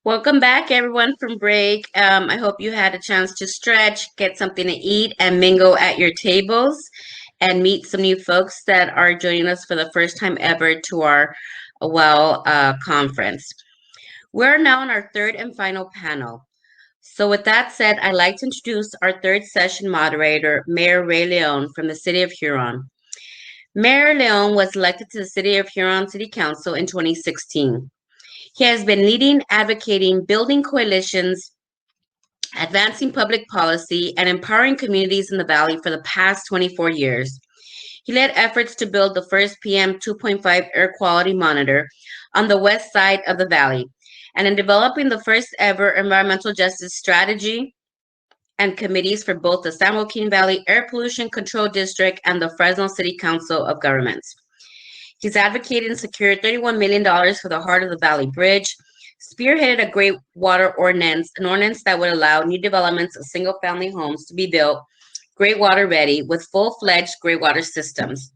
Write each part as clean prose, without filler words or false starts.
Welcome back, everyone, from break. I hope you had a chance to stretch, get something to eat, and mingle at your tables and meet some new folks that are joining us for the first time ever to our conference. We're now on our third and final panel. So, with that said, I'd like to introduce our third session moderator, Mayor Ray Leon from the City of Huron. Mayor Leon was elected to the City of Huron City Council in 2016. He has been leading, advocating, building coalitions, advancing public policy, and empowering communities in the Valley for the past 24 years. He led efforts to build the first PM 2.5 air quality monitor on the west side of the Valley, and in developing the first ever environmental justice strategy and committees for both the San Joaquin Valley Air Pollution Control District and the Fresno City Council of Governments. He's advocated and secured $31 million for the Heart of the Valley Bridge, spearheaded a Great Water Ordinance, an ordinance that would allow new developments of single-family homes to be built Great Water ready with full-fledged Great Water systems.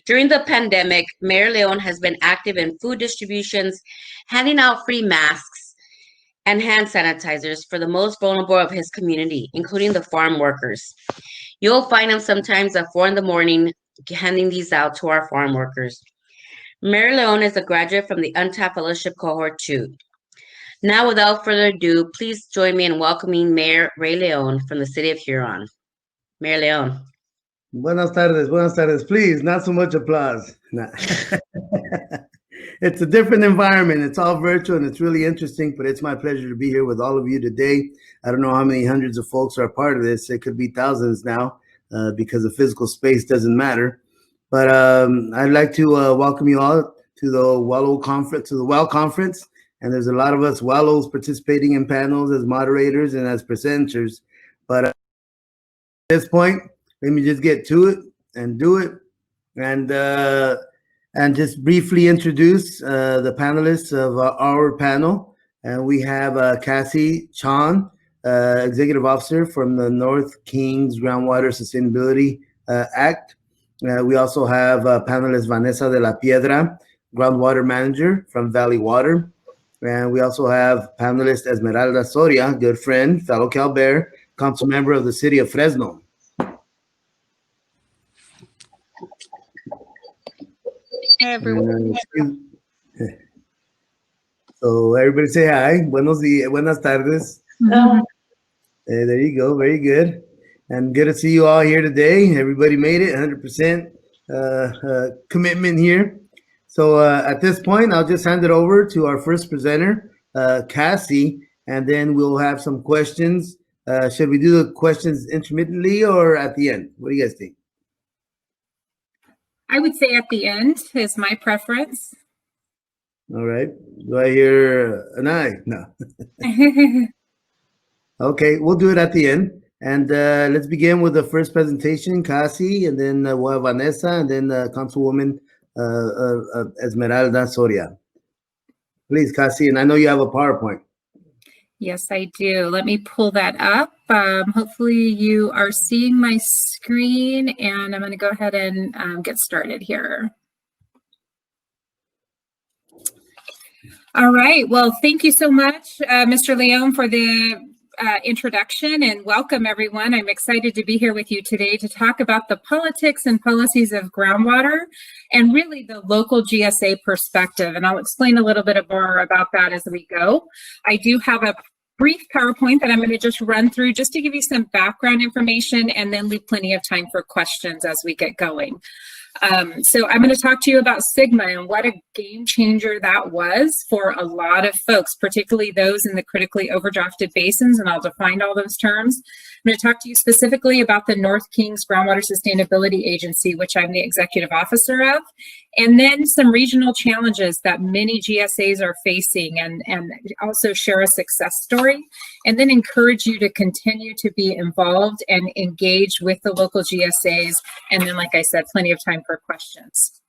During the pandemic, Mayor Leon has been active in food distributions, handing out free masks and hand sanitizers for the most vulnerable of his community, including the farm workers. You'll find him sometimes at 4 in the morning handing these out to our farm workers. Mayor Leon is a graduate from the Untapped Fellowship Cohort 2. Now, without further ado, please join me in welcoming Mayor Ray Leon from the City of Huron. Mayor Leon. Buenas tardes. Please, not so much applause. Nah. It's a different environment. It's all virtual and it's really interesting, but it's my pleasure to be here with all of you today. I don't know how many hundreds of folks are a part of this. It could be thousands now because the physical space doesn't matter. But I'd like to welcome you all to the WALO conference, Conference. And there's a lot of us WALOs participating in panels as moderators and as presenters. But at this point, let me just get to it and do it. And just briefly introduce the panelists of our panel. And we have Kassy, Chuahan, Executive Officer from the North Kings Groundwater Sustainability Act. We also have panelist Vanessa de la Piedra, Groundwater Manager from Valley Water. And we also have panelist Esmeralda Soria, good friend, fellow Cal Bear, council member of the city of Fresno. Hey, everyone. So everybody say hi. Buenos días, buenas tardes. There you go. Very good. And good to see you all here today. Everybody made it, 100% commitment here. So at this point, I'll just hand it over to our first presenter, Kassy, and then we'll have some questions. Should we do the questions intermittently or at the end? What do you guys think? I would say at the end is my preference. All right. Do I hear an aye? No. Okay, we'll do it at the end. And let's begin with the first presentation, Kassy, and then we'll have Vanessa, and then Councilwoman Esmeralda Soria. Please, Kassy, and I know you have a PowerPoint. Yes, I do. Let me pull that up. Hopefully you are seeing my screen, and I'm going to go ahead and get started here. All right. Well, thank you so much, Mr. Leon, for the introduction, and welcome everyone. I'm excited to be here with you today to talk about the politics and policies of groundwater and really the local GSA perspective. And I'll explain a little bit more about that as we go. I do have a brief PowerPoint that I'm going to just run through just to give you some background information and then leave plenty of time for questions as we get going. So I'm going to talk to you about Sigma and what a game changer that was for a lot of folks, particularly those in the critically overdrafted basins, and I'll define all those terms. I'm going to talk to you specifically about the North Kings Groundwater Sustainability Agency, which I'm the executive officer of, and then some regional challenges that many GSAs are facing, and also share a success story, and then encourage you to continue to be involved and engaged with the local GSAs, and then, like I said, plenty of time for questions.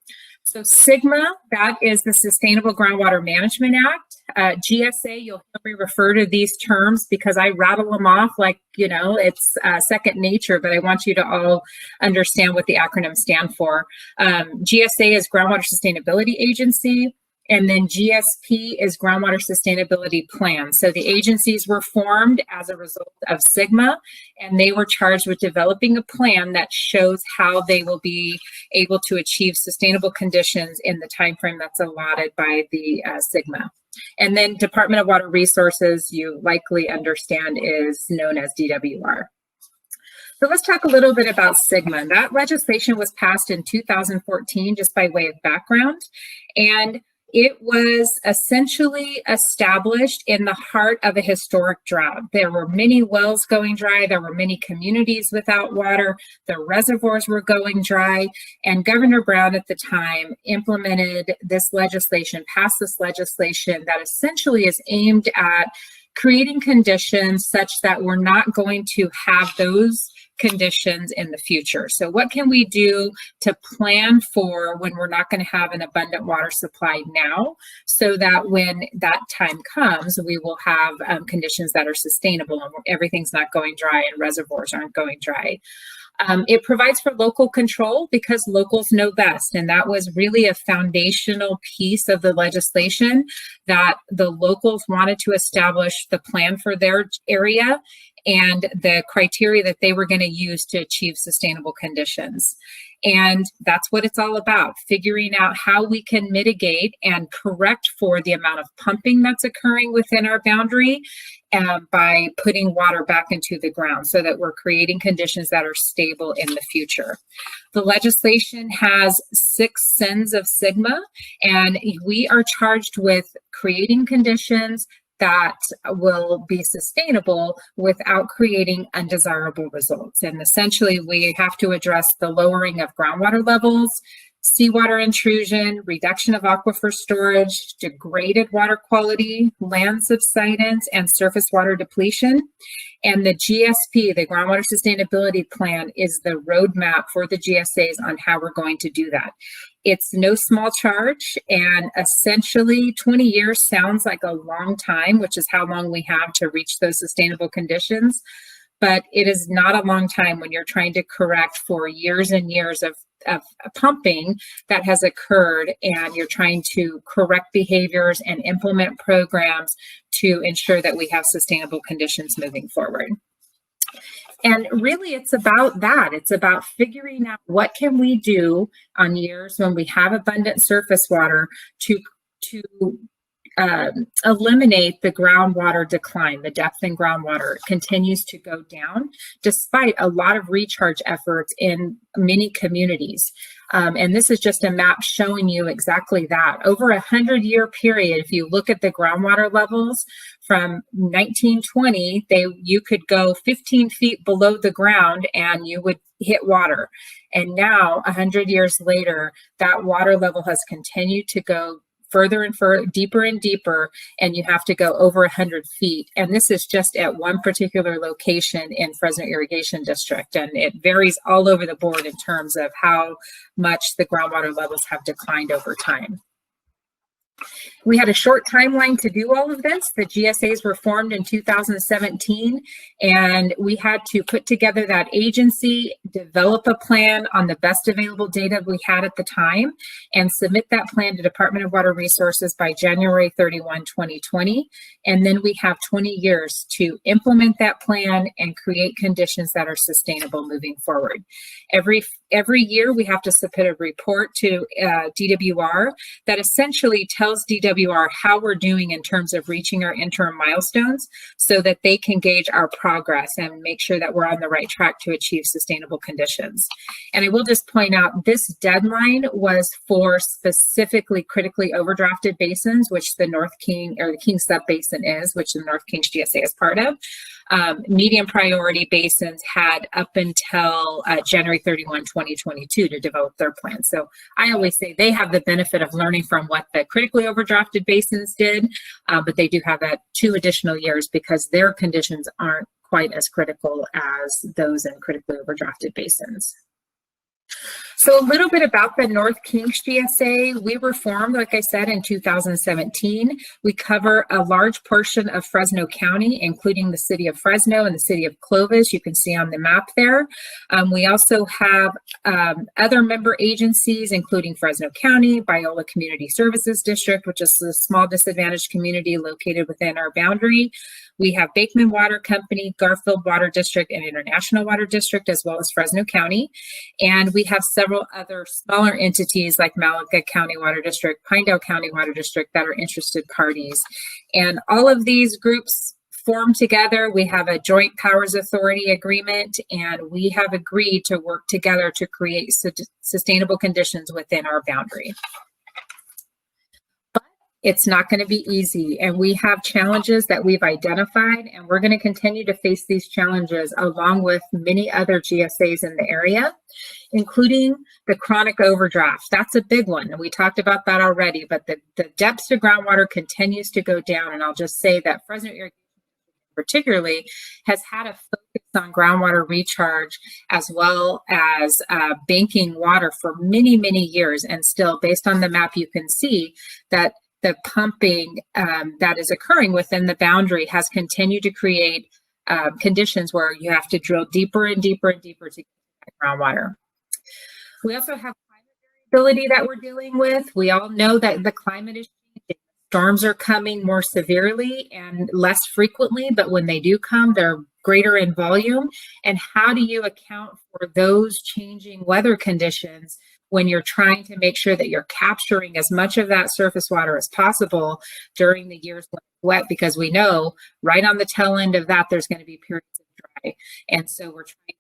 So Sigma, that is the Sustainable Groundwater Management Act. GSA, you'll hear me refer to these terms because I rattle them off like, you know, it's second nature, but I want you to all understand what the acronyms stand for. GSA is Groundwater Sustainability Agency. And then GSP is Groundwater Sustainability Plan. So the agencies were formed as a result of SGMA, and they were charged with developing a plan that shows how they will be able to achieve sustainable conditions in the time frame that's allotted by the SGMA. And then Department of Water Resources, you likely understand, is known as DWR. So let's talk a little bit about SGMA. That legislation was passed in 2014, just by way of background, and it was essentially established in the heart of a historic drought. There were many wells going dry, there were many communities without water, the reservoirs were going dry, and Governor Brown at the time implemented this legislation, passed this legislation that essentially is aimed at creating conditions such that we're not going to have those conditions in the future. So what can we do to plan for when we're not going to have an abundant water supply now, so that when that time comes, we will have conditions that are sustainable and everything's not going dry and reservoirs aren't going dry. It provides for local control because locals know best. And that was really a foundational piece of the legislation, that the locals wanted to establish the plan for their area and the criteria that they were going to use to achieve sustainable conditions. And that's what it's all about, figuring out how we can mitigate and correct for the amount of pumping that's occurring within our boundary by putting water back into the ground so that we're creating conditions that are stable in the future. The legislation has 6 sins of SGMA, and we are charged with creating conditions that will be sustainable without creating undesirable results. And essentially, we have to address the lowering of groundwater levels, seawater intrusion, reduction of aquifer storage, degraded water quality, land subsidence, and surface water depletion. And the GSP, the Groundwater Sustainability Plan, is the roadmap for the GSAs on how we're going to do that. It's no small charge, and essentially 20 years sounds like a long time, which is how long we have to reach those sustainable conditions. But it is not a long time when you're trying to correct for years and years of pumping that has occurred, and you're trying to correct behaviors and implement programs to ensure that we have sustainable conditions moving forward. And really, it's about that. It's about figuring out what can we do on years when we have abundant surface water to eliminate the groundwater decline. The depth in groundwater continues to go down despite a lot of recharge efforts in many communities. And this is just a map showing you exactly that. Over a 100-year period, if you look at the groundwater levels from 1920, you could go 15 feet below the ground and you would hit water. And now, 100 years later, that water level has continued to go further and further, deeper and deeper, and you have to go over 100 feet. And this is just at one particular location in Fresno Irrigation District. And it varies all over the board in terms of how much the groundwater levels have declined over time. We had a short timeline to do all of this. The GSAs were formed in 2017, and we had to put together that agency, develop a plan on the best available data we had at the time, and submit that plan to Department of Water Resources by January 31, 2020. And then we have 20 years to implement that plan and create conditions that are sustainable moving forward. Every year, we have to submit a report to DWR that essentially tells DWR how we're doing in terms of reaching our interim milestones so that they can gauge our progress and make sure that we're on the right track to achieve sustainable conditions. And I will just point out, this deadline was for specifically critically overdrafted basins, which the North King, or the King Sub-Basin is, which the North Kings GSA is part of. Medium priority basins had up until January 31, 2022 to develop their plan. So I always say they have the benefit of learning from what the critically overdrafted basins did, but they do have that 2 additional years because their conditions aren't quite as critical as those in critically overdrafted basins. So a little bit about the North Kings GSA. We were formed, like I said, in 2017. We cover a large portion of Fresno County, including the city of Fresno and the city of Clovis. You can see on the map there. We also have other member agencies, including Fresno County, Biola Community Services District, which is a small disadvantaged community located within our boundary. We have Bakeman Water Company, Garfield Water District, and International Water District, as well as Fresno County. And we have several other smaller entities like Malaga County Water District, Pinedale County Water District that are interested parties. And all of these groups form together. We have a joint powers authority agreement, and we have agreed to work together to create sustainable conditions within our boundary. It's not going to be easy, and we have challenges that we've identified, and we're going to continue to face these challenges along with many other GSAs in the area, including the chronic overdraft. That's a big one, and we talked about that already, but the depth to groundwater continues to go down, and I'll just say that Fresno Irrigation particularly has had a focus on groundwater recharge as well as banking water for many, many years, and still, based on the map, you can see that the pumping that is occurring within the boundary has continued to create conditions where you have to drill deeper and deeper and deeper to get groundwater. We also have climate variability that we're dealing with. We all know that the climate is changing. Storms are coming more severely and less frequently, but when they do come, they're greater in volume. And how do you account for those changing weather conditions when you're trying to make sure that you're capturing as much of that surface water as possible during the years when it's wet? Because we know right on the tail end of that, there's going to be periods of dry. And so we're trying to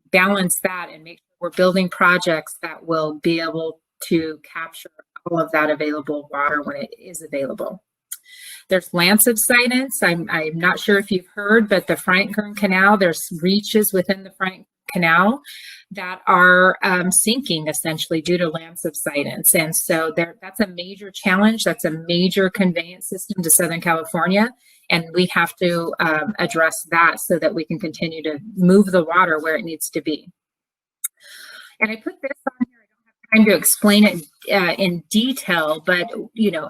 balance that and make sure we're building projects that will be able to capture all of that available water when it is available. There's land subsidence. I'm not sure if you've heard, but the Franklin Canal, there's reaches within the Franklin Canal that are sinking essentially due to land subsidence. And so that's a major challenge. That's a major conveyance system to Southern California. And we have to address that so that we can continue to move the water where it needs to be. And I put this on here. I don't have time to explain it in detail, but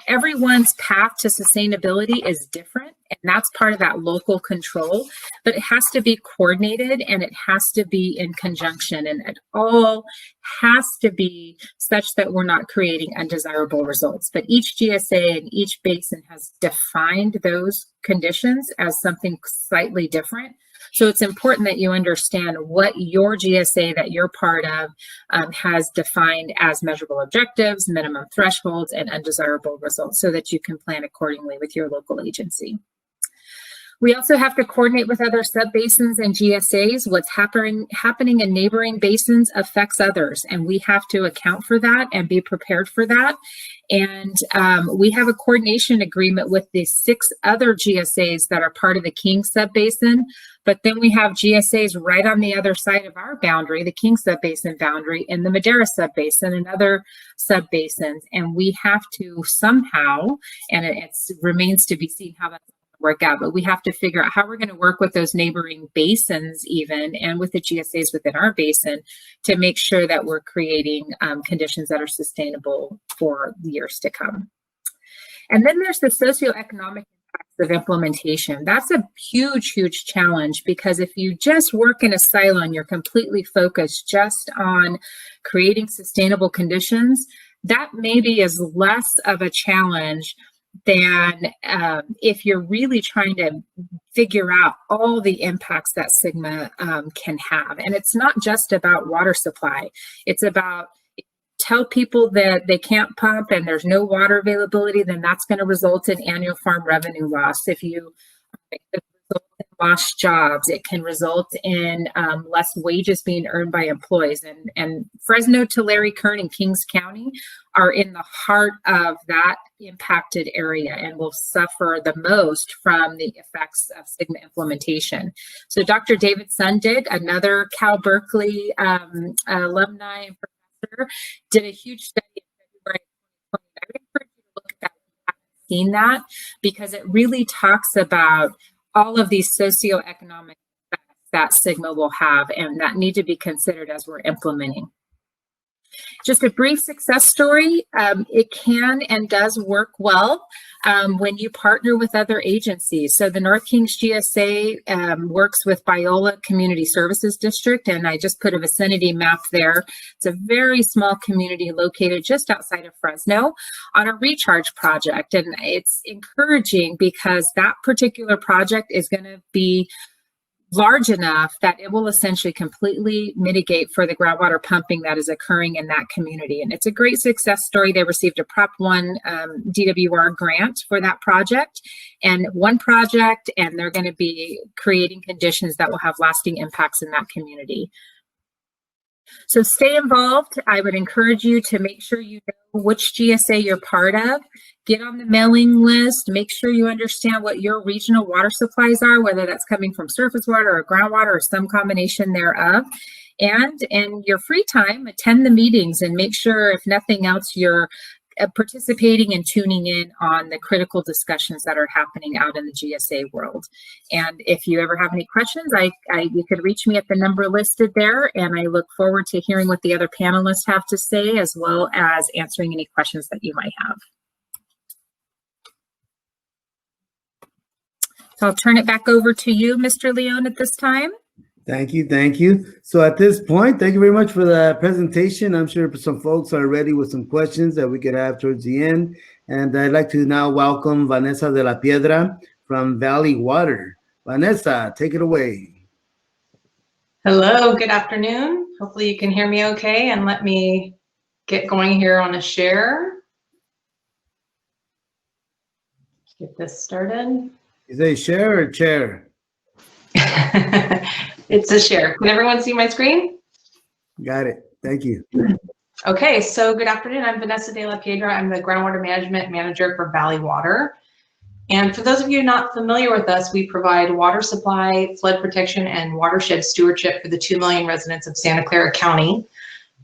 everyone's path to sustainability is different, and that's part of that local control, but it has to be coordinated and it has to be in conjunction, and it all has to be such that we're not creating undesirable results. But each GSA and each basin has defined those conditions as something slightly different. So it's important that you understand what your GSA that you're part of has defined as measurable objectives, minimum thresholds, and undesirable results so that you can plan accordingly with your local agency. We also have to coordinate with other subbasins and GSAs. What's happening in neighboring basins affects others, and we have to account for that and be prepared for that. And we have a coordination agreement with the 6 other GSAs that are part of the King subbasin, but then we have GSAs right on the other side of our boundary, the King subbasin boundary, and the Madera subbasin and other subbasins. And we have to somehow, and it remains to be seen how that's work out, but we have to figure out how we're going to work with those neighboring basins even, and with the GSAs within our basin to make sure that we're creating conditions that are sustainable for years to come. And then there's the socioeconomic impacts of implementation. That's a huge, huge challenge, because if you just work in a silo and you're completely focused just on creating sustainable conditions, that maybe is less of a challenge than if you're really trying to figure out all the impacts that Sigma can have. And it's not just about water supply. It's about, tell people that they can't pump and there's no water availability, then that's going to result in annual farm revenue loss. If you lost jobs, it can result in less wages being earned by employees. And Fresno, Tulare, Kern, and Kings County are in the heart of that impacted area and will suffer the most from the effects of Sigma implementation. So Dr. David Sundig, another Cal Berkeley alumni and professor, did a huge study in February 2020. I would encourage you to look at that if you haven't seen that, because it really talks about all of these socioeconomic effects that Sigma will have and that need to be considered as we're implementing. Just a brief success story. It can and does work well when you partner with other agencies. So the North Kings GSA works with Biola Community Services District, and I just put a vicinity map there. It's a very small community located just outside of Fresno on a recharge project. And it's encouraging because that particular project is going to be large enough that it will essentially completely mitigate for the groundwater pumping that is occurring in that community. And it's a great success story. They received a Prop 1 DWR grant for that project, and one project, and they're going to be creating conditions that will have lasting impacts in that community. So stay involved. I would encourage you to make sure you know which GSA you're part of. Get on the mailing list. Make sure you understand what your regional water supplies are, whether that's coming from surface water or groundwater or some combination thereof. And in your free time, attend the meetings and make sure, if nothing else, you're participating and tuning in on the critical discussions that are happening out in the GSA world. And if you ever have any questions, you could reach me at the number listed there, and I look forward to hearing what the other panelists have to say, as well as answering any questions that you might have. So I'll turn it back over to you, Mr. Leon, at this time. Thank you. Thank you. So at this point, thank you very much for the presentation. I'm sure some folks are ready with some questions that we could have towards the end. And I'd like to now welcome Vanessa de la Piedra from Valley Water. Vanessa, take it away. Hello, good afternoon. Hopefully you can hear me okay, and let me get going here on a share. Get this started. Is it share or chair? It's a share. Can everyone see my screen? Got it. Thank you. Okay, so good afternoon. I'm Vanessa de la Piedra. I'm the Groundwater Management Manager for Valley Water. And for those of you not familiar with us, we provide water supply, flood protection, and watershed stewardship for the 2 million residents of Santa Clara County.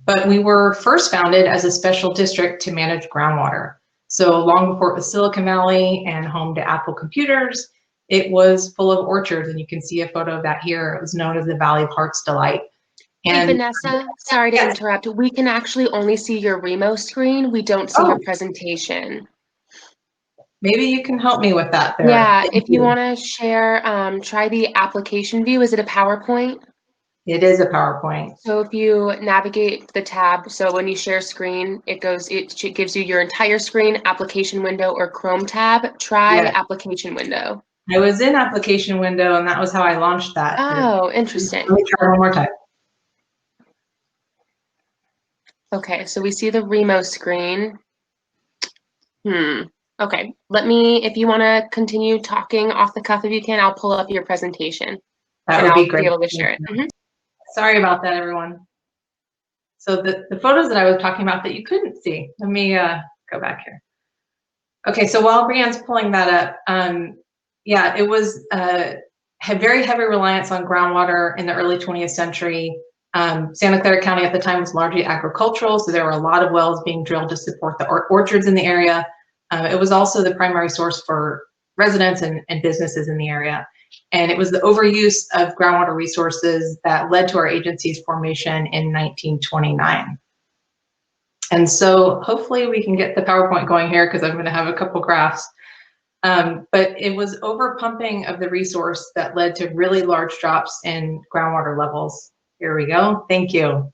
But we were first founded as a special district to manage groundwater. So long before it was Silicon Valley and home to Apple computers, it was full of orchards, and you can see a photo of that here. It was known as the Valley of Heart's Delight. And hey, Vanessa, sorry to interrupt. We can actually only see your Remo screen. We don't see your presentation. Maybe you can help me with that there. Yeah, if you want to share, try the application view. Is it a PowerPoint? It is a PowerPoint. So if you navigate the tab, so when you share screen, it gives you your entire screen, application window, or Chrome tab. Try application window. I was in application window, and that was how I launched that. Oh, interesting. Let me try one more time. Okay, so we see the Remo screen. Okay, if you want to continue talking off the cuff if you can, I'll pull up your presentation. That would be great. Be able to share it. Sorry about that, everyone. So the photos that I was talking about that you couldn't see, let me go back here. Okay, so while Brianne's pulling that up, yeah, it was had very heavy reliance on groundwater in the early 20th century. Santa Clara County at the time was largely agricultural, so there were a lot of wells being drilled to support the orchards in the area. It was also the primary source for residents and businesses in the area. And it was the overuse of groundwater resources that led to our agency's formation in 1929. And so hopefully we can get the PowerPoint going here, because I'm going to have a couple graphs. But it was over pumping of the resource that led to really large drops in groundwater levels. Here we go. Thank you.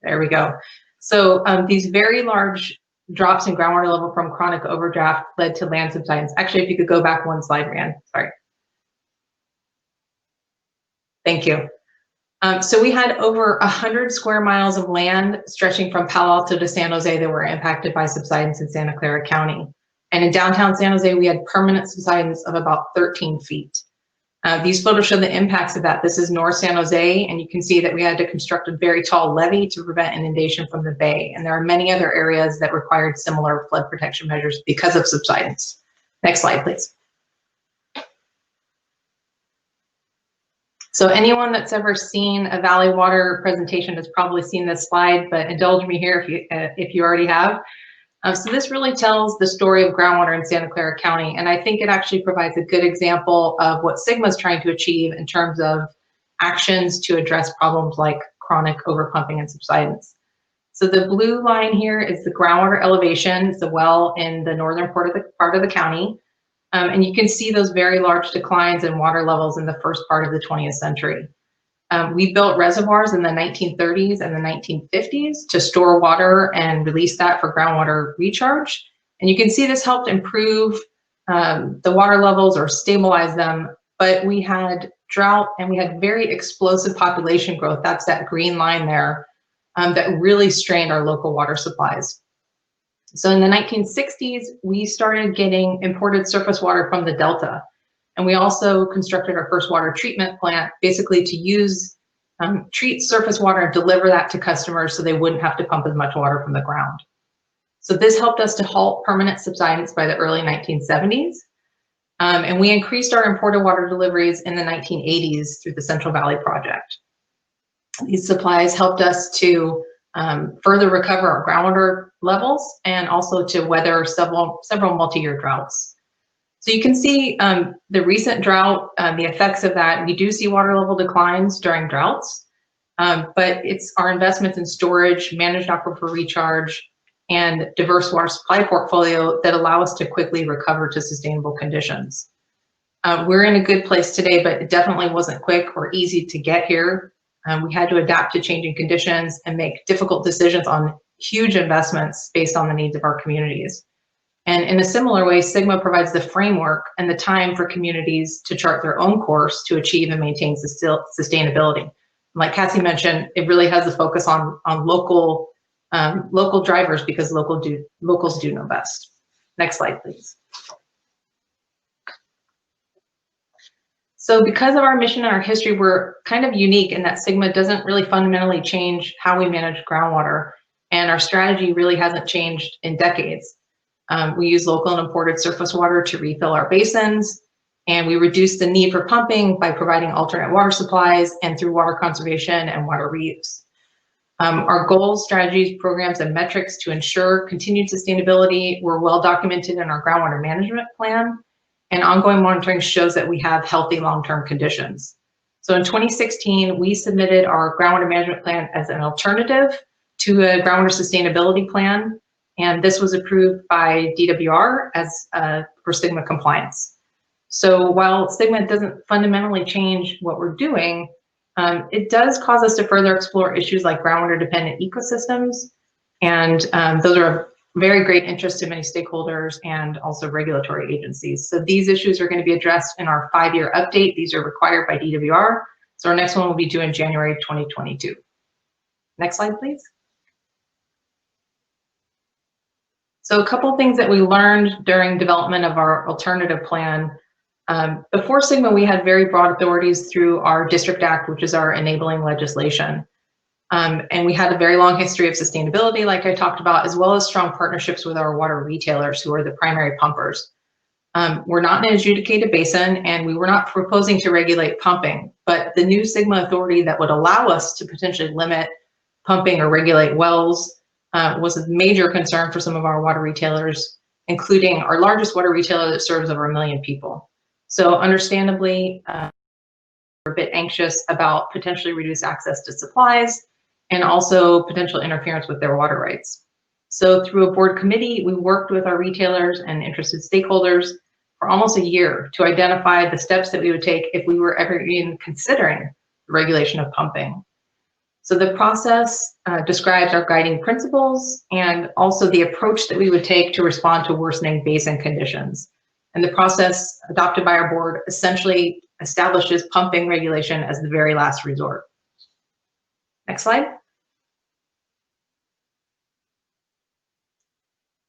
There we go. So these very large drops in groundwater level from chronic overdraft led to land subsidence. Actually, if you could go back one slide, Rand. Sorry. Thank you. So we had over 100 square miles of land stretching from Palo Alto to San Jose that were impacted by subsidence in Santa Clara County. And in downtown San Jose, we had permanent subsidence of about 13 feet. These photos show the impacts of that. This is North San Jose, and you can see that we had to construct a very tall levee to prevent inundation from the bay. And there are many other areas that required similar flood protection measures because of subsidence. Next slide, please. So anyone that's ever seen a Valley Water presentation has probably seen this slide, but indulge me here if you already have. So this really tells the story of groundwater in Santa Clara County, and I think it actually provides a good example of what SGMA is trying to achieve in terms of actions to address problems like chronic overpumping and subsidence. So the blue line here is the groundwater elevation. It's the well in the northern part of the county. And you can see those very large declines in water levels in the first part of the 20th century. We built reservoirs in the 1930s and the 1950s to store water and release that for groundwater recharge. And you can see this helped improve the water levels or stabilize them, but we had drought and we had very explosive population growth. That's that green line there that really strained our local water supplies. So in the 1960s, we started getting imported surface water from the Delta. And we also constructed our first water treatment plant, basically to use, treat surface water and deliver that to customers so they wouldn't have to pump as much water from the ground. So this helped us to halt permanent subsidence by the early 1970s. And we increased our imported water deliveries in the 1980s through the Central Valley Project. These supplies helped us to further recover our groundwater levels and also to weather several multi-year droughts. So you can see the recent drought, the effects of that. We do see water level declines during droughts, but it's our investments in storage, managed aquifer recharge, and diverse water supply portfolio that allow us to quickly recover to sustainable conditions. We're in a good place today, but it definitely wasn't quick or easy to get here. We had to adapt to changing conditions and make difficult decisions on huge investments based on the needs of our communities. And in a similar way, SGMA provides the framework and the time for communities to chart their own course to achieve and maintain sustainability. Like Kassy mentioned, it really has a focus on local drivers because locals do know best. Next slide, please. So because of our mission and our history, we're kind of unique in that SGMA doesn't really fundamentally change how we manage groundwater, and our strategy really hasn't changed in decades. We use local and imported surface water to refill our basins, and we reduce the need for pumping by providing alternate water supplies and through water conservation and water reuse. Our goals, strategies, programs, and metrics to ensure continued sustainability were well documented in our groundwater management plan, and ongoing monitoring shows that we have healthy long-term conditions. So in 2016, we submitted our groundwater management plan as an alternative to a groundwater sustainability plan, and this was approved by DWR as for SGMA compliance. So while SGMA doesn't fundamentally change what we're doing, it does cause us to further explore issues like groundwater dependent ecosystems, and those are of very great interest to many stakeholders and also regulatory agencies. So these issues are going to be addressed in our 5-year update. These are required by DWR. So our next one will be due in January 2022. Next slide, please. So a couple of things that we learned during development of our alternative plan. Before SGMA, we had very broad authorities through our District Act, which is our enabling legislation. And we had a very long history of sustainability, like I talked about, as well as strong partnerships with our water retailers, who are the primary pumpers. We're not an adjudicated basin, and we were not proposing to regulate pumping, but the new SGMA authority that would allow us to potentially limit pumping or regulate wells was a major concern for some of our water retailers, including our largest water retailer that serves over 1 million people. So understandably, we're a bit anxious about potentially reduced access to supplies and also potential interference with their water rights. So through a board committee, we worked with our retailers and interested stakeholders for almost a year to identify the steps that we would take if we were ever even considering the regulation of pumping. So the process describes our guiding principles and also the approach that we would take to respond to worsening basin conditions. And the process adopted by our board essentially establishes pumping regulation as the very last resort. Next slide.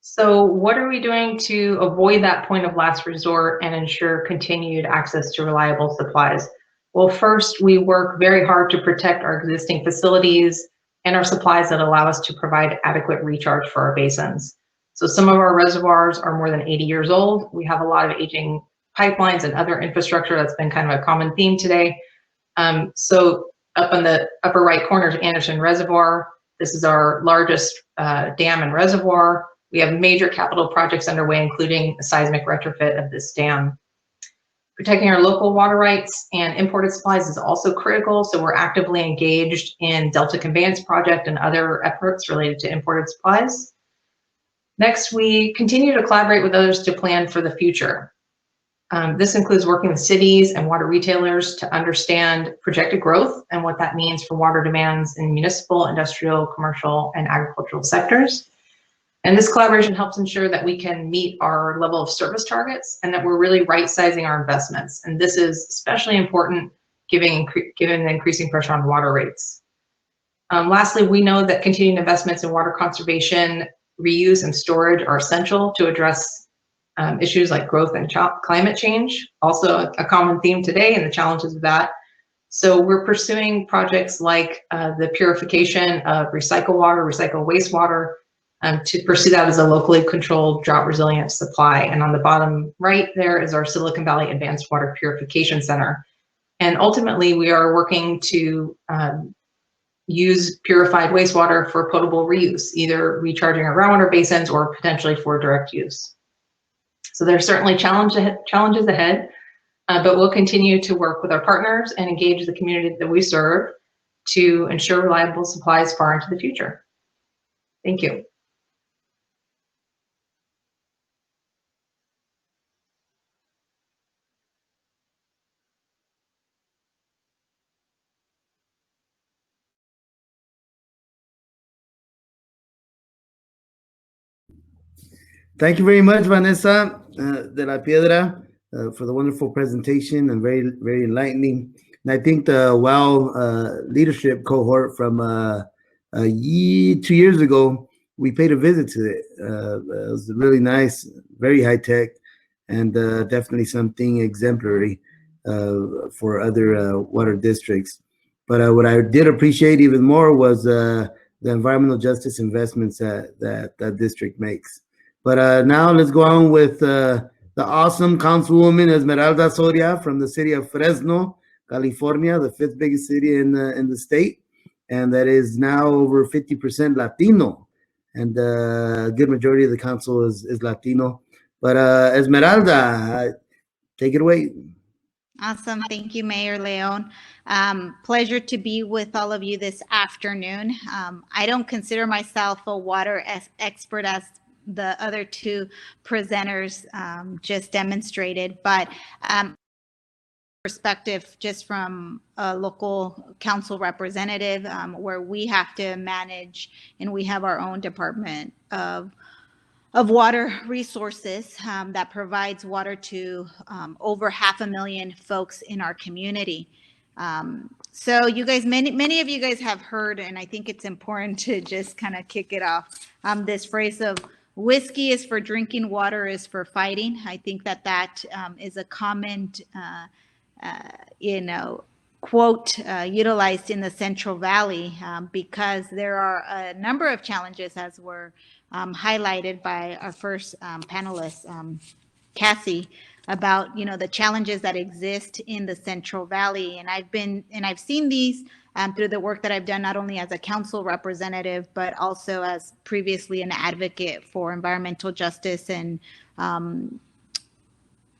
So what are we doing to avoid that point of last resort and ensure continued access to reliable supplies? Well, first, we work very hard to protect our existing facilities and our supplies that allow us to provide adequate recharge for our basins. So some of our reservoirs are more than 80 years old. We have a lot of aging pipelines and other infrastructure. That's been kind of a common theme today. So up in the upper right corner is Anderson Reservoir. This is our largest dam and reservoir. We have major capital projects underway, including a seismic retrofit of this dam. Protecting our local water rights and imported supplies is also critical, so we're actively engaged in Delta Conveyance Project and other efforts related to imported supplies. Next, we continue to collaborate with others to plan for the future. This includes working with cities and water retailers to understand projected growth and what that means for water demands in municipal, industrial, commercial, and agricultural sectors. And this collaboration helps ensure that we can meet our level of service targets and that we're really right-sizing our investments. And this is especially important given the increasing pressure on water rates. Lastly, we know that continuing investments in water conservation, reuse, and storage are essential to address issues like growth and climate change, also a common theme today, and the challenges of that. So we're pursuing projects like the purification of recycled water, recycled wastewater, to pursue that as a locally controlled, drought resilient supply. And on the bottom right there is our Silicon Valley Advanced Water Purification Center. And ultimately, we are working to use purified wastewater for potable reuse, either recharging our groundwater basins or potentially for direct use. So there's certainly challenges ahead, but we'll continue to work with our partners and engage the community that we serve to ensure reliable supplies far into the future. Thank you. Thank you very much, Vanessa de la Piedra, for the wonderful presentation and very, very enlightening. And I think the leadership cohort from 2 years ago, we paid a visit to it. It was really nice, very high tech, and definitely something exemplary for other water districts. But what I did appreciate even more was the environmental justice investments that district makes. But now let's go on with the awesome Councilwoman Esmeralda Soria from the city of Fresno, California, the 5th biggest city in the state, and that is now over 50% Latino, and a good majority of the council is Latino. But Esmeralda, take it away. Awesome. Thank you, Mayor Leon. Pleasure to be with all of you this afternoon. I don't consider myself a water expert as the other two presenters just demonstrated, but perspective just from a local council representative where we have to manage, and we have our own department of water resources that provides water to over 500,000 folks in our community. So you guys, many of you guys have heard, and I think it's important to just kind of kick it off, this phrase of whiskey is for drinking, water is for fighting. I think that is a common, quote utilized in the Central Valley because there are a number of challenges, as were highlighted by our first panelist, Kassy, about the challenges that exist in the Central Valley. And I've seen these through the work that I've done, not only as a council representative, but also as previously an advocate for environmental justice and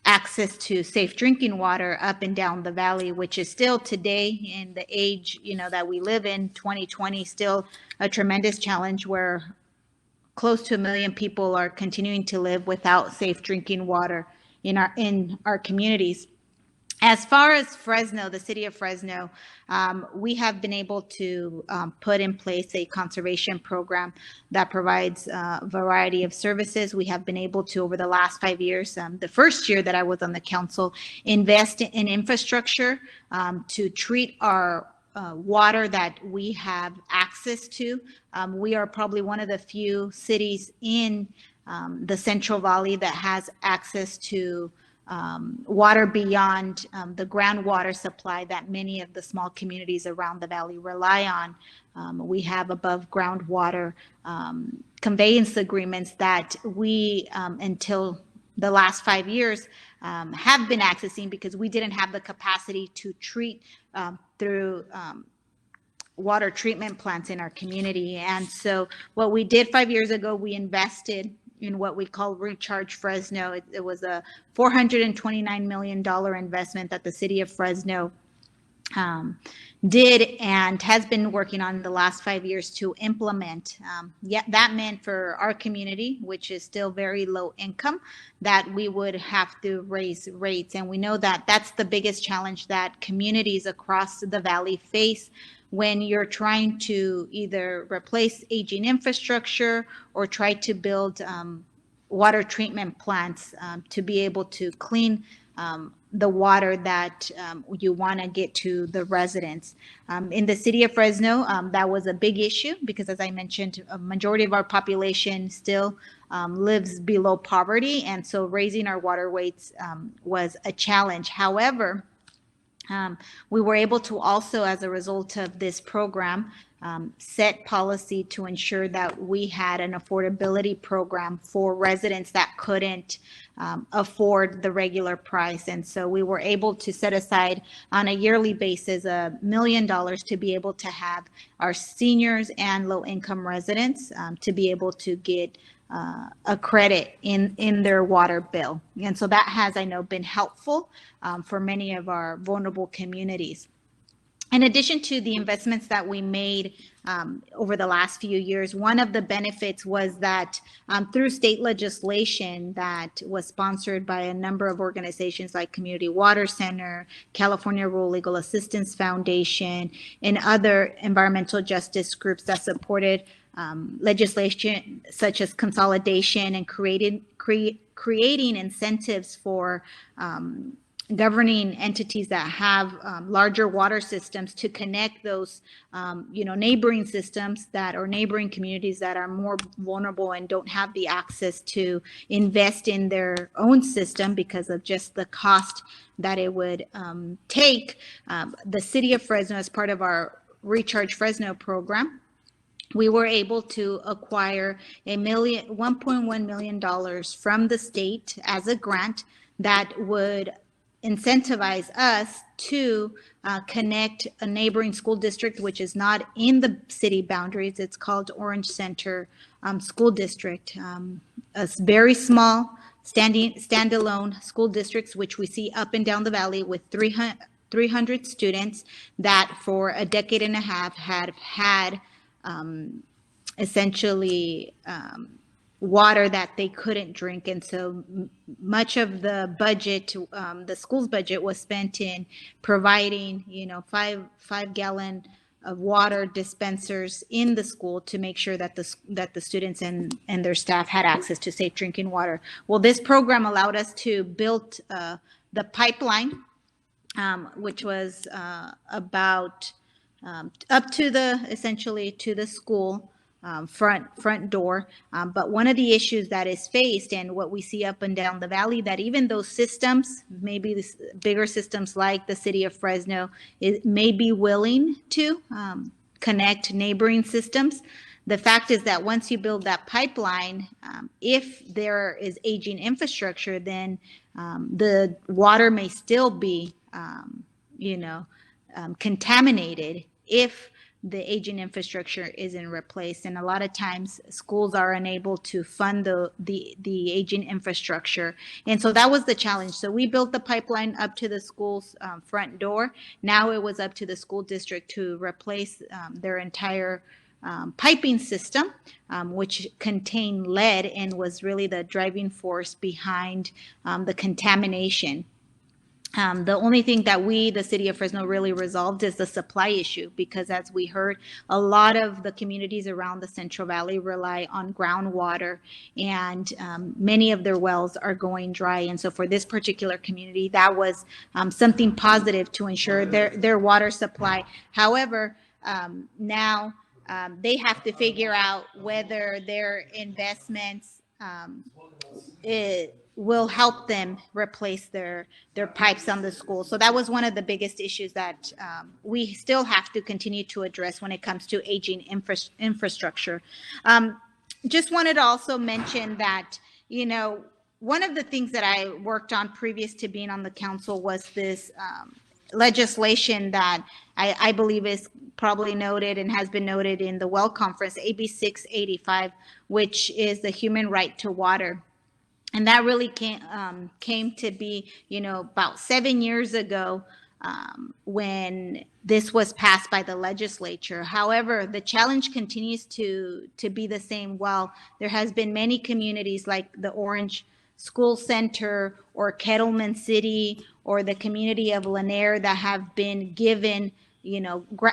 access to safe drinking water up and down the valley, which is still today in the age that we live in, 2020, still a tremendous challenge where close to 1 million people are continuing to live without safe drinking water in our communities. As far as Fresno, the city of Fresno, we have been able to put in place a conservation program that provides a variety of services. We have been able to, over the last 5 years, the first year that I was on the council, invest in infrastructure to treat our water that we have access to. We are probably one of the few cities in the Central Valley that has access to water beyond the groundwater supply that many of the small communities around the valley rely on. We have above groundwater conveyance agreements that we, until the last 5 years, have been accessing because we didn't have the capacity to treat through water treatment plants in our community. And so what we did 5 years ago, we invested in what we call Recharge Fresno. It was a $429 million investment that the city of Fresno did and has been working on the last 5 years to implement. That meant for our community, which is still very low income, that we would have to raise rates. And we know that that's the biggest challenge that communities across the valley face when you're trying to either replace aging infrastructure or try to build water treatment plants to be able to clean the water that you want to get to the residents. In the city of Fresno, that was a big issue because, as I mentioned, a majority of our population still lives below poverty, and so raising our water rates was a challenge. However, we were able to also, as a result of this program, set policy to ensure that we had an affordability program for residents that couldn't afford the regular price. And so we were able to set aside on a yearly basis $1 million to be able to have our seniors and low income residents to be able to get a credit in their water bill. And so that has, I know, been helpful for many of our vulnerable communities. In addition to the investments that we made over the last few years, one of the benefits was that through state legislation that was sponsored by a number of organizations like Community Water Center, California Rural Legal Assistance Foundation, and other environmental justice groups that supported legislation such as consolidation and creating incentives for governing entities that have larger water systems to connect those neighboring systems that or neighboring communities that are more vulnerable and don't have the access to invest in their own system because of just the cost that it would take. The city of Fresno, as part of our Recharge Fresno program, we were able to acquire $1.1 million from the state as a grant that would incentivize us to connect a neighboring school district, which is not in the city boundaries. It's called Orange Center School District. A very small standalone school districts, which we see up and down the valley with 300 students that for a decade and a half had essentially water that they couldn't drink. And so much of the budget, the school's budget, was spent in providing, 5-gallon of water dispensers in the school to make sure that the students and their staff had access to safe drinking water. Well, this program allowed us to build the pipeline, which was about up to essentially to the school front door. But one of the issues that is faced and what we see up and down the valley, that even those systems, maybe bigger systems like the city of Fresno, may be willing to connect neighboring systems. The fact is that once you build that pipeline, if there is aging infrastructure, then the water may still be, contaminated if the aging infrastructure isn't replaced. And a lot of times schools are unable to fund the aging infrastructure. And so that was the challenge. So we built the pipeline up to the school's front door. Now it was up to the school district to replace their entire piping system, which contained lead and was really the driving force behind the contamination. The only thing that the city of Fresno, really resolved is the supply issue, because as we heard, a lot of the communities around the Central Valley rely on groundwater, and many of their wells are going dry. And so for this particular community, that was something positive to ensure their water supply. However, now they have to figure out whether their investments will help them replace their pipes on the school. So that was one of the biggest issues that we still have to continue to address when it comes to aging infrastructure. Just wanted to also mention that, one of the things that I worked on previous to being on the council was this legislation that I believe is probably noted and has been noted in the Well Conference, AB 685, which is the human right to water. And that really came to be, about 7 years ago, when this was passed by the legislature. However, the challenge continues to be the same. While there has been many communities like the Orange School Center or Kettleman City or the community of Lanier that have been given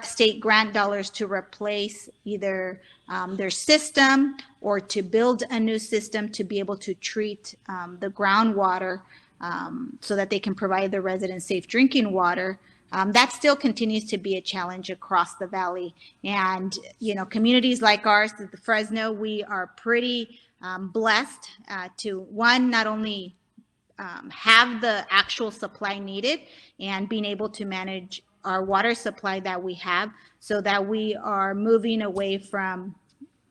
state grant dollars to replace either their system or to build a new system to be able to treat the groundwater so that they can provide the residents safe drinking water. That still continues to be a challenge across the valley. And, communities like ours, the Fresno, we are pretty blessed to, one, not only have the actual supply needed and being able to manage our water supply that we have, so that we are moving away from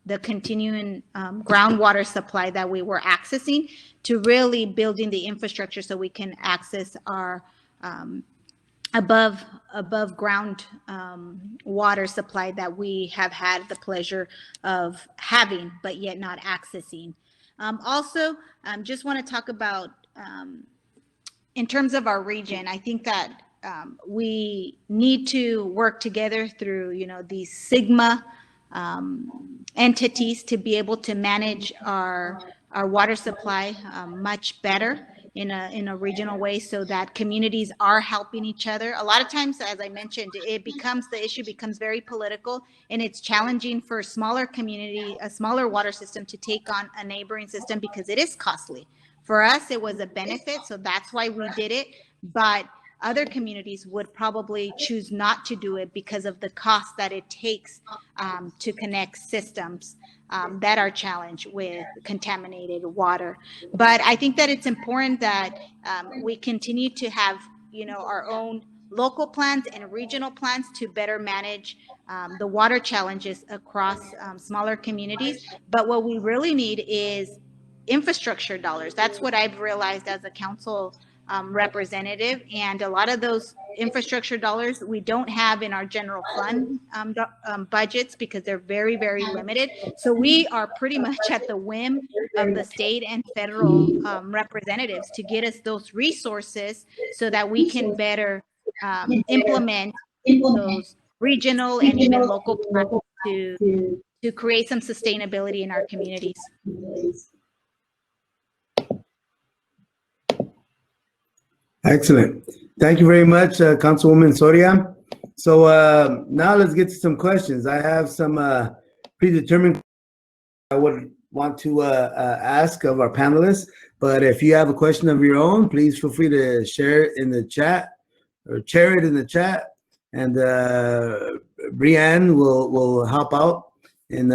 the continuing groundwater supply that we were accessing to really building the infrastructure so we can access our above ground water supply that we have had the pleasure of having, but yet not accessing. Also, just want to talk about in terms of our region, I think that we need to work together through, these Sigma entities to be able to manage our water supply much better in a regional way, so that communities are helping each other. A lot of times, as I mentioned, the issue becomes very political, and it's challenging for a smaller water system to take on a neighboring system because it is costly. For us, it was a benefit, so that's why we did it. But other communities would probably choose not to do it because of the cost that it takes to connect systems that are challenged with contaminated water. But I think that it's important that we continue to have, our own local plans and regional plans to better manage the water challenges across smaller communities. But what we really need is infrastructure dollars. That's what I've realized as a council representative, and a lot of those infrastructure dollars we don't have in our general fund budgets because they're very, very limited. So we are pretty much at the whim of the state and federal representatives to get us those resources so that we can better implement those regional and even local plans to create some sustainability in our communities. Excellent. Thank you very much, Councilwoman Soria. So now let's get to some questions. I have some predetermined I would want to ask of our panelists, but if you have a question of your own, please feel free to share it in the chat or share it in the chat, and Brianne will help out in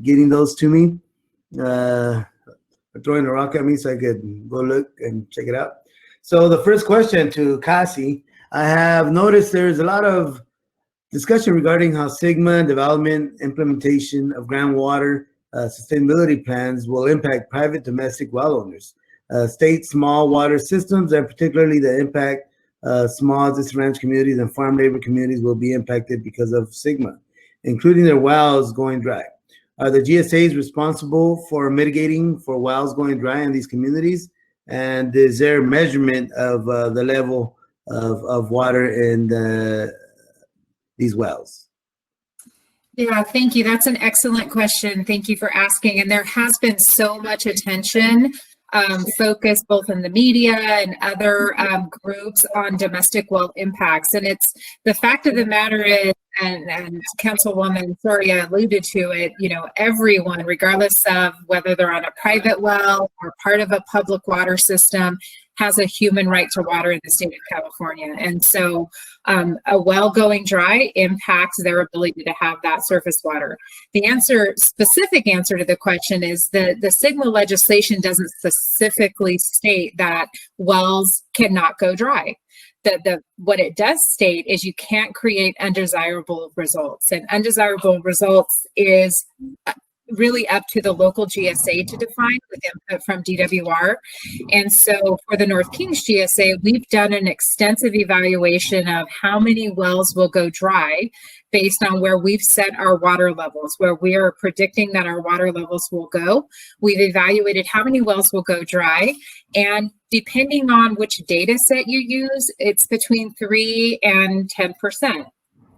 getting those to me. Throwing a rock at me so I could go look and check it out. So the first question to Kassy, I have noticed there's a lot of discussion regarding how Sigma development, implementation of groundwater sustainability plans will impact private domestic well owners, state small water systems, and particularly the impact small disadvantaged communities and farm labor communities will be impacted because of Sigma, including their wells going dry. Are the GSAs responsible for mitigating for wells going dry in these communities? And is there measurement of the level of water in these wells? Yeah, thank you. That's an excellent question. Thank you for asking. And there has been so much attention focused both in the media and other groups on domestic well impacts. And it's the fact of the matter is, and Councilwoman Soria alluded to it, everyone, regardless of whether they're on a private well or part of a public water system, has a human right to water in the state of California. And so a well going dry impacts their ability to have that surface water. The specific answer to the question is the Sigma legislation doesn't specifically state that wells cannot go dry. What it does state is you can't create undesirable results. And undesirable results is really up to the local GSA to define with input from DWR. And so for the North Kings GSA, we've done an extensive evaluation of how many wells will go dry based on where we've set our water levels, where we are predicting that our water levels will go. We've evaluated how many wells will go dry, and depending on which data set you use, it's between 3 and 10%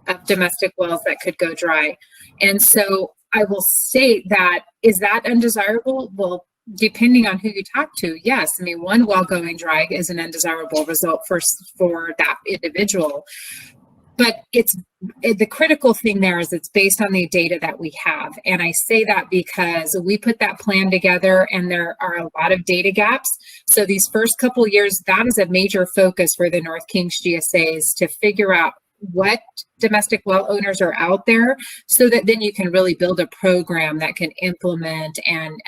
of domestic wells that could go dry. And so I will state that, is that undesirable? Well, depending on who you talk to, yes. I mean, one well going dry is an undesirable result for that individual. But the critical thing there is it's based on the data that we have. And I say that because we put that plan together and there are a lot of data gaps. So these first couple of years, that is a major focus for the North Kings GSAs, to figure out what domestic well owners are out there, so that then you can really build a program that can implement and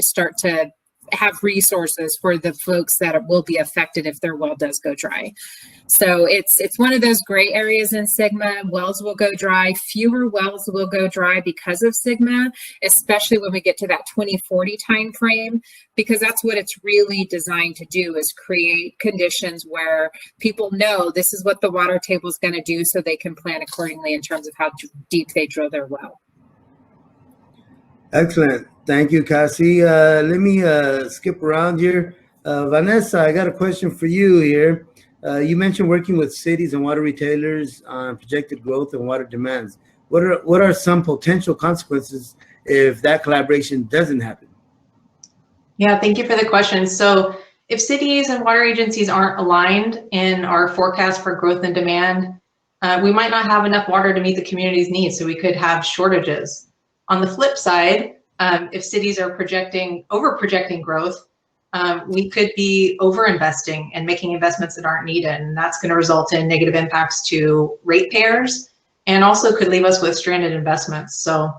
start to have resources for the folks that will be affected if their well does go dry. So it's one of those gray areas in SGMA. Wells will go dry. Fewer wells will go dry because of SGMA, especially when we get to that 2040 timeframe, because that's what it's really designed to do, is create conditions where people know this is what the water table is going to do, so they can plan accordingly in terms of how deep they drill their well. Excellent. Thank you, Kassy. Let me skip around here. Vanessa, I got a question for you here. You mentioned working with cities and water retailers on projected growth and water demands. What are some potential consequences if that collaboration doesn't happen? Yeah, thank you for the question. So if cities and water agencies aren't aligned in our forecast for growth and demand, we might not have enough water to meet the community's needs, so we could have shortages. On the flip side, if cities are over-projecting growth, we could be over-investing and making investments that aren't needed, and that's going to result in negative impacts to ratepayers and also could leave us with stranded investments. So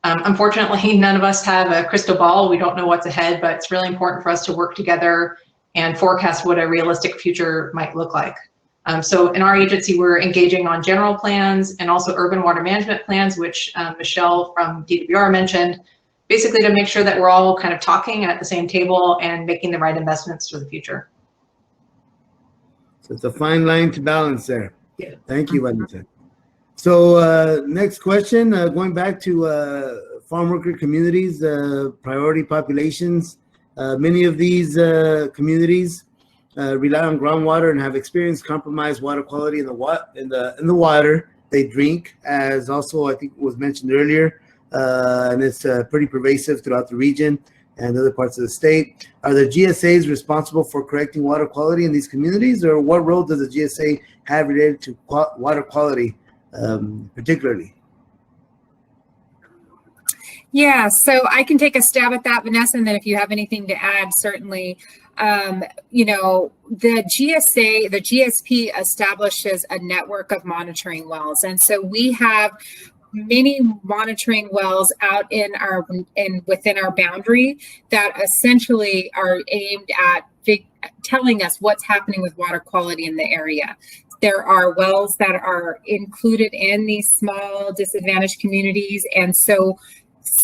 unfortunately, none of us have a crystal ball. We don't know what's ahead, but it's really important for us to work together and forecast what a realistic future might look like. So in our agency, we're engaging on general plans and also urban water management plans, which Michelle from DWR mentioned, basically to make sure that we're all kind of talking at the same table and making the right investments for the future. So it's a fine line to balance there. Yeah. Thank you, Vanessa. So next question, going back to farm worker communities, priority populations. Many of these communities rely on groundwater and have experienced compromised water quality in the water they drink, as also I think was mentioned earlier, and it's pretty pervasive throughout the region and other parts of the state. Are the GSAs responsible for correcting water quality in these communities, or what role does the GSA have related to water quality particularly? Yeah, so I can take a stab at that, Vanessa, and then if you have anything to add, certainly. You know, the GSP establishes a network of monitoring wells. And so we have many monitoring wells out within our boundary that essentially are aimed at telling us what's happening with water quality in the area. There are wells that are included in these small disadvantaged communities. And so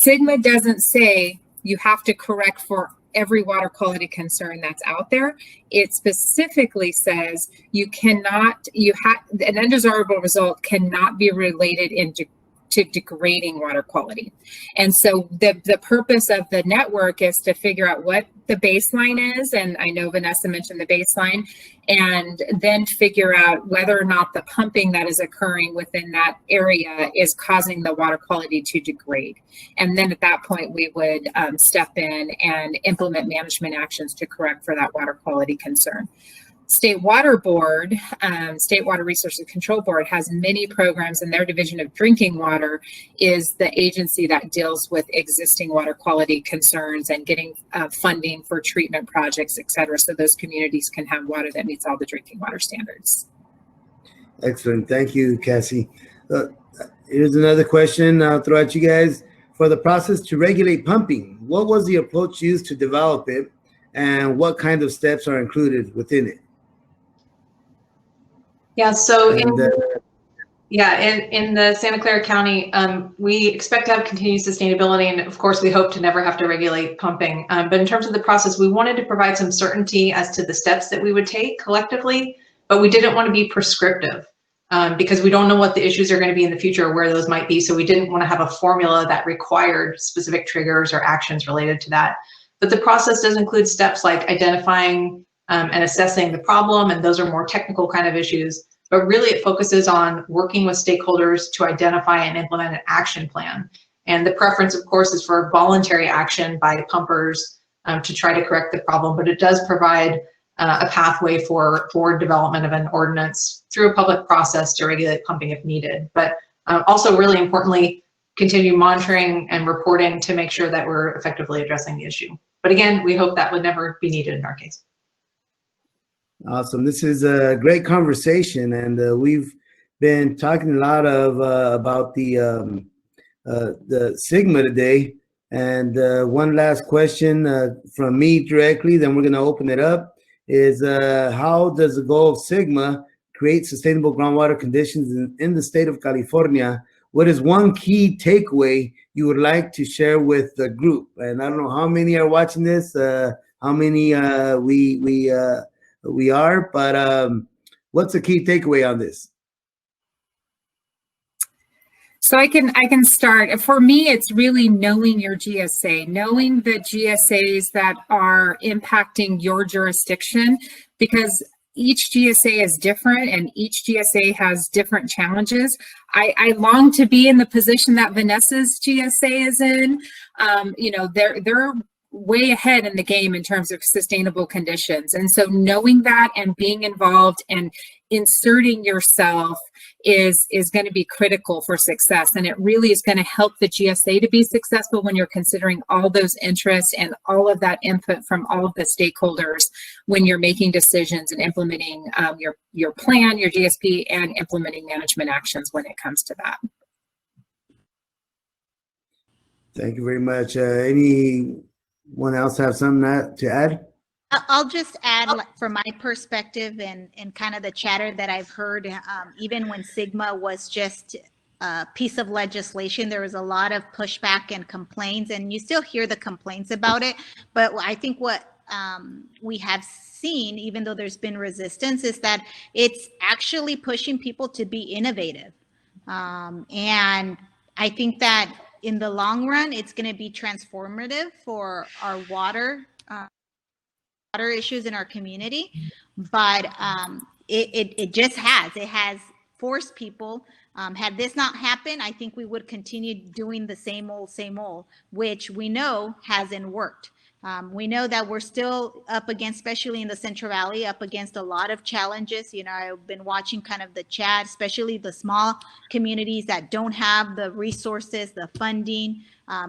SGMA doesn't say you have to correct for every water quality concern that's out there. It specifically says an undesirable result cannot be related to degrading water quality. And so the purpose of the network is to figure out what the baseline is, and I know Vanessa mentioned the baseline, and then figure out whether or not the pumping that is occurring within that area is causing the water quality to degrade. And then at that point, we would step in and implement management actions to correct for that water quality concern. State Water Board, State Water Resources Control Board, has many programs, and their division of drinking water is the agency that deals with existing water quality concerns and getting funding for treatment projects, et cetera, so those communities can have water that meets all the drinking water standards. Excellent. Thank you, Kassy. Here's another question I'll throw at you guys. For the process to regulate pumping, what was the approach used to develop it, and what kind of steps are included within it? Yeah, so Yeah, in the Santa Clara County, we expect to have continued sustainability, and of course, we hope to never have to regulate pumping. But in terms of the process, we wanted to provide some certainty as to the steps that we would take collectively, but we didn't want to be prescriptive because we don't know what the issues are going to be in the future or where those might be. So we didn't want to have a formula that required specific triggers or actions related to that. But the process does include steps like identifying and assessing the problem, and those are more technical kind of issues. But really it focuses on working with stakeholders to identify and implement an action plan. And the preference, of course, is for voluntary action by pumpers to try to correct the problem, but it does provide a pathway for development of an ordinance through a public process to regulate pumping if needed. But also really importantly, continue monitoring and reporting to make sure that we're effectively addressing the issue. But again, we hope that would never be needed in our case. Awesome. This is a great conversation, and we've been talking a lot of about the SGMA today. And one last question from me directly, then we're going to open it up, is how does the goal of SGMA create sustainable groundwater conditions in the state of California? What is one key takeaway you would like to share with the group? And I don't know how many are watching this, how many we are, but what's the key takeaway on this? So I can start. For me, it's really knowing your GSA, knowing the GSAs that are impacting your jurisdiction, because each GSA is different and each GSA has different challenges. I long to be in the position that Vanessa's GSA is in. You know, they're way ahead in the game in terms of sustainable conditions. And so knowing that and being involved and inserting yourself is going to be critical for success. And it really is going to help the GSA to be successful when you're considering all those interests and all of that input from all of the stakeholders when you're making decisions and implementing your plan, your GSP, and implementing management actions when it comes to that. Thank you very much. Anyone else have something to add? I'll just add, from my perspective and kind of the chatter that I've heard, even when SGMA was just a piece of legislation, there was a lot of pushback and complaints, and you still hear the complaints about it. But I think what we have seen, even though there's been resistance, is that it's actually pushing people to be innovative. And I think that in the long run, it's going to be transformative for our water issues in our community. But it just has forced people. Had this not happened, I think we would continue doing the same old, which we know hasn't worked. We know that we're still up against, especially in the Central Valley, up against a lot of challenges. You know, I've been watching kind of the chat, especially the small communities that don't have the resources, the funding.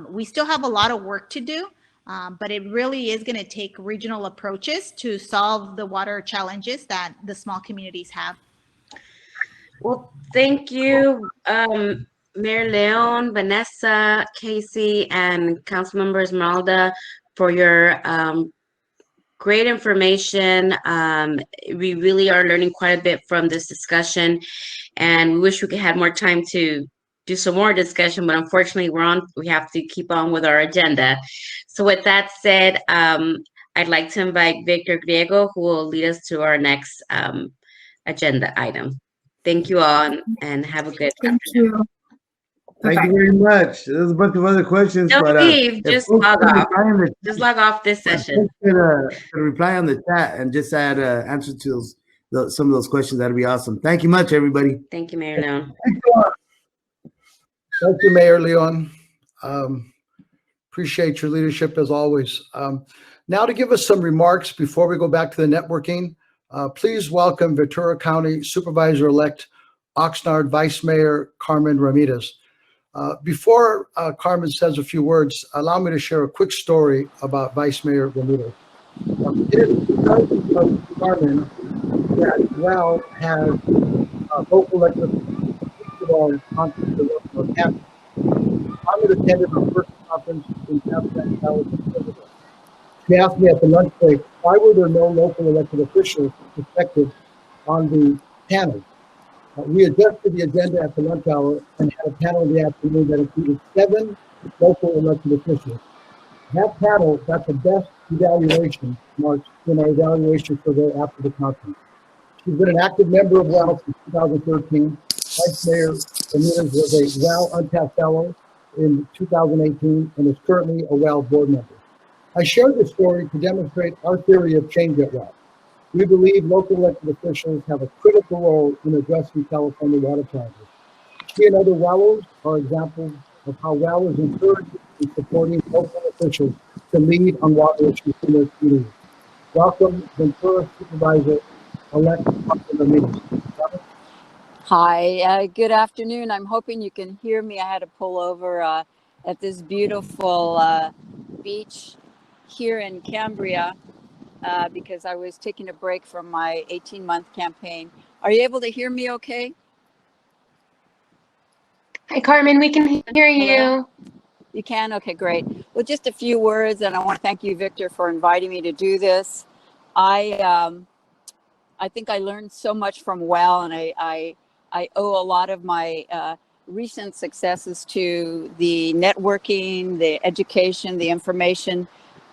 We still have a lot of work to do, but it really is going to take regional approaches to solve the water challenges that the small communities have. Well, thank you, Mayor Leon, Vanessa, Kassy, and Councilmember Esmeralda, for your great information. We really are learning quite a bit from this discussion, and we wish we could have more time to do some more discussion, but unfortunately we have to keep on with our agenda. So with that said, I'd like to invite Victor Griego, who will lead us to our next agenda item. Thank you all, and have a good Thank you. Thank you very much. There's a bunch of other questions. Don't but leave, just log off. Just log off this session. Reply on the chat and just add answers to some of those questions. That'd be awesome. Thank you much, everybody. Thank you, Mayor Leon. Thank you, Mayor Leon. Appreciate your leadership as always. Now to give us some remarks before we go back to the networking, please welcome Ventura County Supervisor-elect Oxnard Vice Mayor Carmen Ramirez. Before Carmen says a few words, allow me to share a quick story about Vice Mayor Ramirez. It is because of Carmen that WOW has local elected conference of campus. Carmen attended our first conference in San Francisco. She asked me at the lunch break, why were there no local elected officials affected on the panel? We adjusted the agenda at the lunch hour and had a panel in the afternoon that included 7 local elected officials. That panel got the best evaluation marks in our evaluation survey after the conference. She's been an active member of WOW since 2013. Vice Mayor Ramirez was a WOW Untapped Fellow in 2018 and is currently a WOW board member. I shared this story to demonstrate our theory of change at WOW. We believe local elected officials have a critical role in addressing California water challenges. She and other WOWers are examples of how WOW is encouraging and supporting local officials to lead on water issues in their communities. Welcome, Ventura Supervisor-elect Ramirez. Hi, good afternoon. I'm hoping you can hear me. I had to pull over at this beautiful beach here in Cambria because I was taking a break from my 18-month campaign. Are you able to hear me okay? Hi, Carmen. We can hear you. You can? Okay, great. Well, just a few words, and I want to thank you, Victor, for inviting me to do this. I think I learned so much from WELL, and I owe a lot of my recent successes to the networking, the education, the information,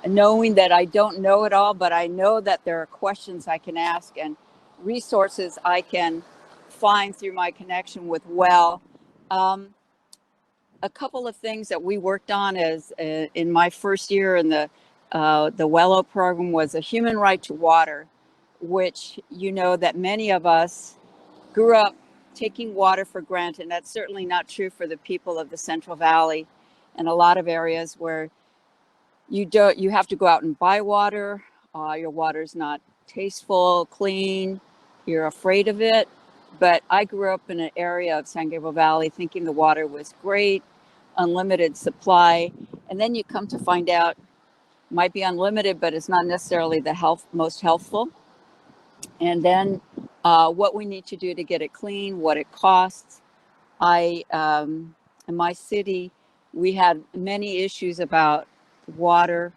knowing that I don't know it all, but I know that there are questions I can ask and resources I can find through my connection with WELL. A couple of things that we worked on as in my first year in the WELLO program was a human right to water, which you know that many of us grew up taking water for granted. And that's certainly not true for the people of the Central Valley and a lot of areas where you have to go out and buy water. Your water's not tasteful, clean. You're afraid of it. But I grew up in an area of San Gabriel Valley thinking the water was great, unlimited supply. And then you come to find out it might be unlimited, but it's not necessarily the most healthful. And then what we need to do to get it clean, what it costs. In my city, we had many issues about water,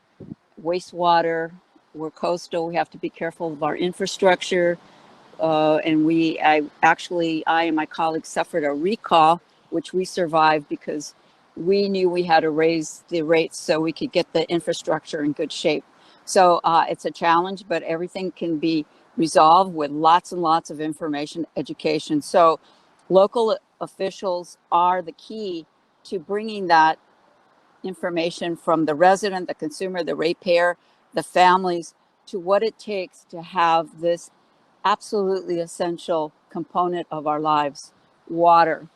wastewater. We're coastal. We have to be careful of our infrastructure. And I and my colleagues suffered a recall, which we survived because we knew we had to raise the rates so we could get the infrastructure in good shape. So it's a challenge, but everything can be resolved with lots and lots of information, education. So local officials are the key to bringing that information from the resident, the consumer, the ratepayer, the families, to what it takes to have this absolutely essential component of our lives, water.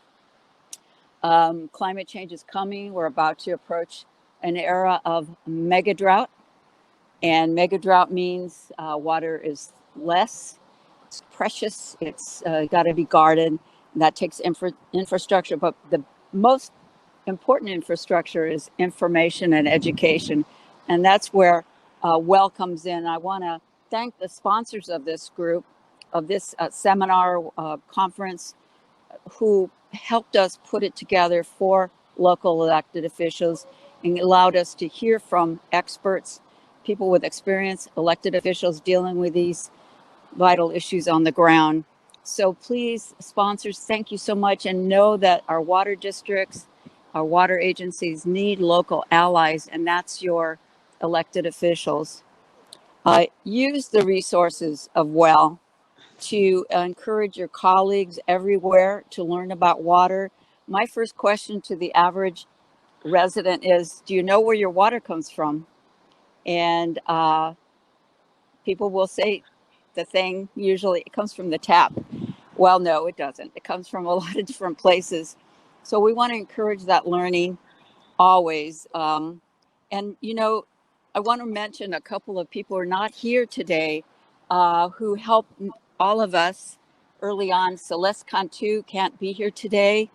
Climate change is coming. We're about to approach an era of mega drought. And mega drought means water is less, it's precious, it's got to be guarded. That takes infrastructure, but the most important infrastructure is information and education. And that's where WELL comes in. I want to thank the sponsors of this group, of this seminar conference, who helped us put it together for local elected officials and allowed us to hear from experts, people with experience, elected officials dealing with these vital issues on the ground. So please, sponsors, thank you so much, and know that our water districts, our water agencies need local allies, and that's your elected officials. Use the resources of WELL to encourage your colleagues everywhere to learn about water. My first question to the average resident is, do you know where your water comes from? And people will say the thing, usually it comes from the tap. Well, no, it doesn't. It comes from a lot of different places. So we want to encourage that learning always. And, you know, I want to mention a couple of people who are not here today who helped all of us early on. Celeste Cantu can't be here today,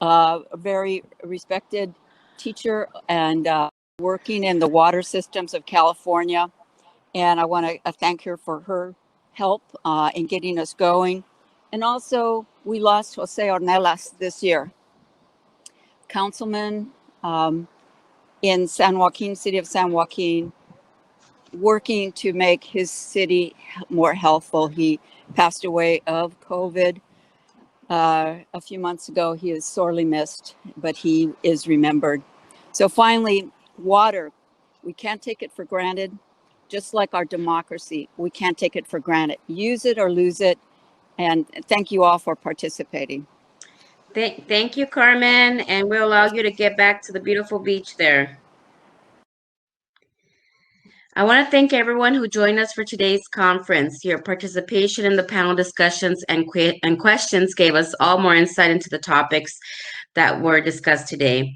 a very respected teacher and working in the water systems of California. And I want to thank her for her help in getting us going. And also, we lost Jose Ornelas this year, councilman in San Joaquin, city of San Joaquin, working to make his city more healthful. He passed away of COVID. A few months ago, he is sorely missed, but he is remembered. So finally, water. We can't take it for granted. Just like our democracy, we can't take it for granted. Use it or lose it. And thank you all for participating. Thank you, Carmen, and we'll allow you to get back to the beautiful beach there. I want to thank everyone who joined us for today's conference. Your participation in the panel discussions and questions gave us all more insight into the topics that were discussed today.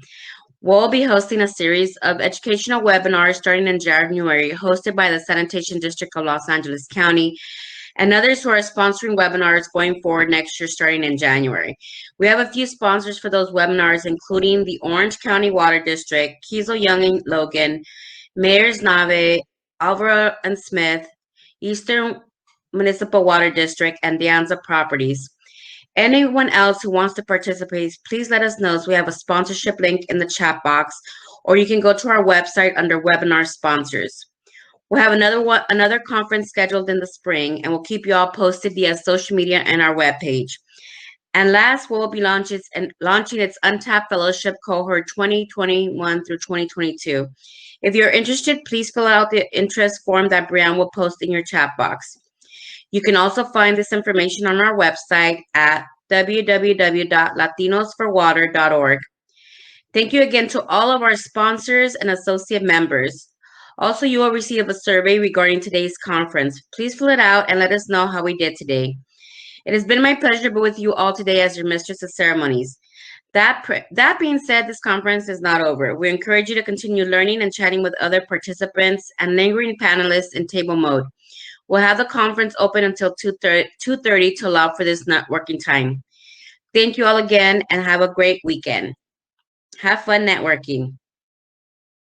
We'll be hosting a series of educational webinars starting in January, hosted by the Sanitation District of Los Angeles County, and others who are sponsoring webinars going forward next year starting in January. We have a few sponsors for those webinars, including the Orange County Water District, Kiesel, Young and Logan, Mayors Nave, Alvaro and Smith, Eastern Municipal Water District, and De Anza Properties. Anyone else who wants to participate, please let us know. So we have a sponsorship link in the chat box, or you can go to our website under webinar sponsors. We'll have another conference scheduled in the spring, and we'll keep you all posted via social media and our webpage. And last, we'll be launching its Untapped Fellowship Cohort 2021 through 2022. If you're interested, please fill out the interest form that Brianne will post in your chat box. You can also find this information on our website at www.latinosforwater.org. Thank you again to all of our sponsors and associate members. Also, you will receive a survey regarding today's conference. Please fill it out and let us know how we did today. It has been my pleasure to be with you all today as your mistress of ceremonies. That being said, this conference is not over. We encourage you to continue learning and chatting with other participants and lingering panelists in table mode. We'll have the conference open until 2:30 to allow for this networking time. Thank you all again and have a great weekend. Have fun networking.